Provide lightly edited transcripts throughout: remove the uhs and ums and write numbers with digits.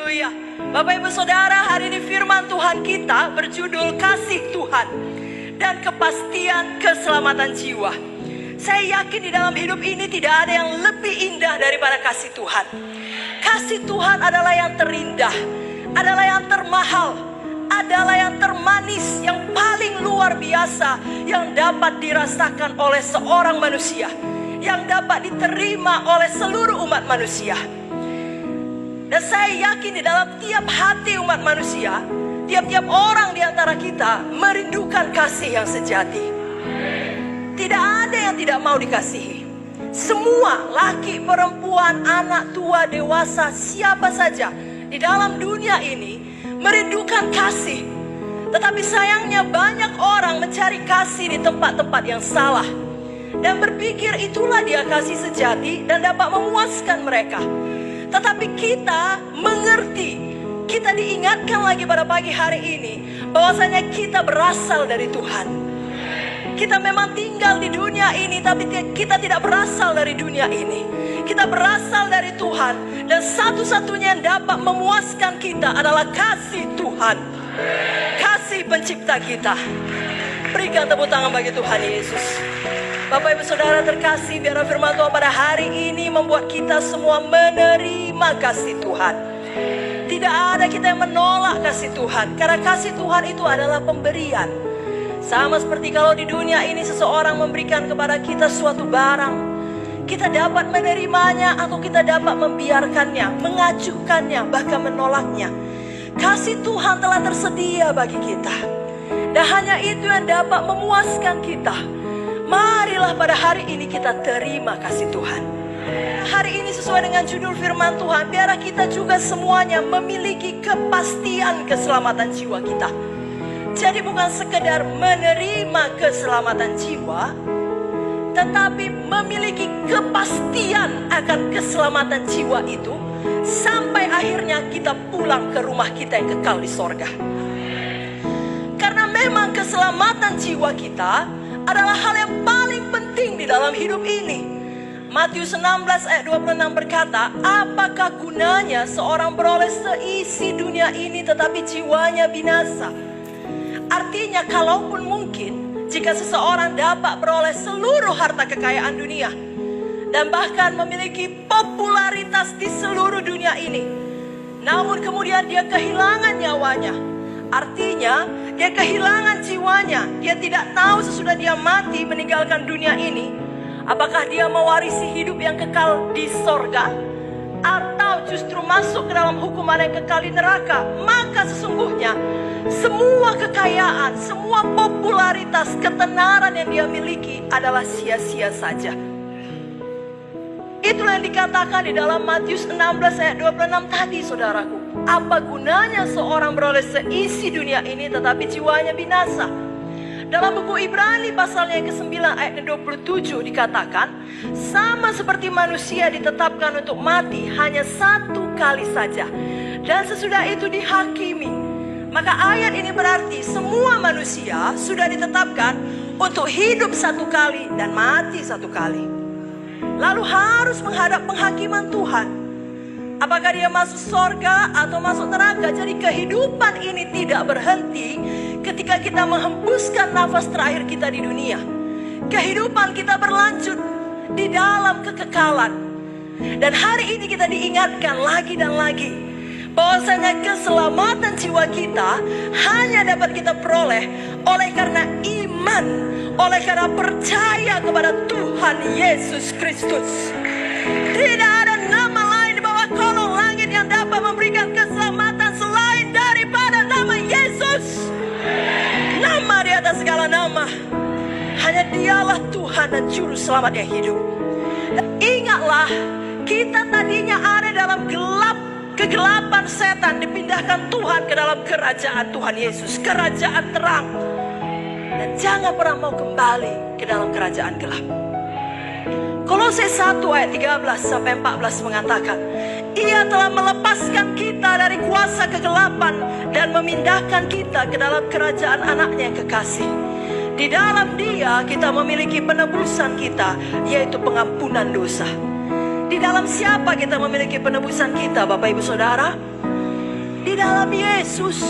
Haleluya. Bapak Ibu Saudara, hari ini firman Tuhan kita berjudul Kasih Tuhan dan Kepastian Keselamatan Jiwa. Saya yakin di dalam hidup ini tidak ada yang lebih indah daripada kasih Tuhan. Kasih Tuhan adalah yang terindah, adalah yang termahal, adalah yang termanis, yang paling luar biasa, yang dapat dirasakan oleh seorang manusia, yang dapat diterima oleh seluruh umat manusia. Dan saya yakin di dalam tiap hati umat manusia, tiap-tiap orang di antara kita merindukan kasih yang sejati. Tidak ada yang tidak mau dikasihi. Semua, laki, perempuan, anak, tua, dewasa, siapa saja di dalam dunia ini merindukan kasih. Tetapi sayangnya banyak orang mencari kasih di tempat-tempat yang salah dan berpikir itulah dia kasih sejati dan dapat memuaskan mereka. Tetapi kita mengerti, kita diingatkan lagi pada pagi hari ini bahwasanya kita berasal dari Tuhan. Kita memang tinggal di dunia ini, tapi kita tidak berasal dari dunia ini. Kita berasal dari Tuhan, dan satu-satunya yang dapat memuaskan kita adalah kasih Tuhan, kasih pencipta kita. Berikan tepuk tangan bagi Tuhan Yesus. Bapak Ibu Saudara terkasih, biar firman Tuhan pada hari ini membuat kita semua menerima kasih Tuhan. Tidak ada kita yang menolak kasih Tuhan, karena kasih Tuhan itu adalah pemberian. Sama seperti kalau di dunia ini seseorang memberikan kepada kita suatu barang, kita dapat menerimanya atau kita dapat membiarkannya, mengacuhkannya, bahkan menolaknya. Kasih Tuhan telah tersedia bagi kita, dan hanya itu yang dapat memuaskan kita. Marilah pada hari ini kita terima kasih Tuhan. Hari ini sesuai dengan judul firman Tuhan, biar kita juga semuanya memiliki kepastian keselamatan jiwa kita. Jadi bukan sekedar menerima keselamatan jiwa, tetapi memiliki kepastian akan keselamatan jiwa itu sampai akhirnya kita pulang ke rumah kita yang kekal di sorga. Karena memang keselamatan jiwa kita adalah hal yang paling penting di dalam hidup ini. Matius 16 ayat 26 berkata, apakah gunanya seorang beroleh seisi dunia ini tetapi jiwanya binasa? Artinya kalaupun mungkin jika seseorang dapat beroleh seluruh harta kekayaan dunia dan bahkan memiliki popularitas di seluruh dunia ini, namun kemudian dia kehilangan nyawanya, artinya dia kehilangan jiwanya. Dia tidak tahu sesudah dia mati meninggalkan dunia ini, apakah dia mewarisi hidup yang kekal di sorga atau justru masuk ke dalam hukuman yang kekal di neraka. Maka sesungguhnya semua kekayaan, semua popularitas, ketenaran yang dia miliki adalah sia-sia saja. Itulah yang dikatakan di dalam Matius 16 ayat 26 tadi, saudaraku. Apa gunanya seorang beroleh seisi dunia ini tetapi jiwanya binasa? Dalam buku Ibrani pasalnya yang ke-9 ayat ke-27 dikatakan, sama seperti manusia ditetapkan untuk mati hanya satu kali saja, dan sesudah itu dihakimi. Maka ayat ini berarti semua manusia sudah ditetapkan untuk hidup satu kali dan mati satu kali, lalu harus menghadap penghakiman Tuhan. Apakah dia masuk sorga atau masuk neraka? Jadi kehidupan ini tidak berhenti ketika kita menghembuskan nafas terakhir kita di dunia. Kehidupan kita berlanjut di dalam kekekalan. Dan hari ini kita diingatkan lagi dan lagi bahwasanya keselamatan jiwa kita hanya dapat kita peroleh oleh karena iman, oleh karena percaya kepada Tuhan Yesus Kristus. Tidak ada nama lain di bawah kolong langit yang dapat memberikan keselamatan selain daripada nama Yesus. Nama di atas segala nama. Hanya dialah Tuhan dan Juru Selamat yang hidup. Dan ingatlah, kita tadinya ada dalam kegelapan setan, dipindahkan Tuhan ke dalam kerajaan Tuhan Yesus, kerajaan terang. Dan jangan pernah mau kembali ke dalam kerajaan gelap. Kolose 1 ayat 13 sampai 14 mengatakan, Ia telah melepaskan kita dari kuasa kegelapan dan memindahkan kita ke dalam kerajaan anaknya yang kekasih. Di dalam Dia kita memiliki penebusan kita, yaitu pengampunan dosa. Di dalam siapa kita memiliki penebusan kita, Bapak Ibu Saudara? di dalam Yesus.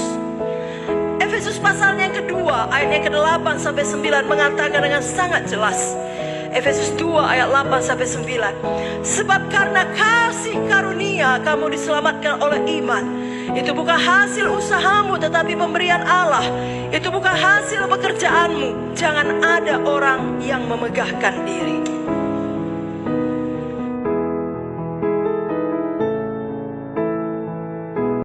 Efesus pasalnya yang kedua, ayatnya ke-8 sampai 9 mengatakan dengan sangat jelas. Efesus 2 ayat 8 sampai 9. Sebab karena kasih karunia kamu diselamatkan oleh iman. Itu bukan hasil usahamu tetapi pemberian Allah. Itu bukan hasil pekerjaanmu. Jangan ada orang yang memegahkan diri.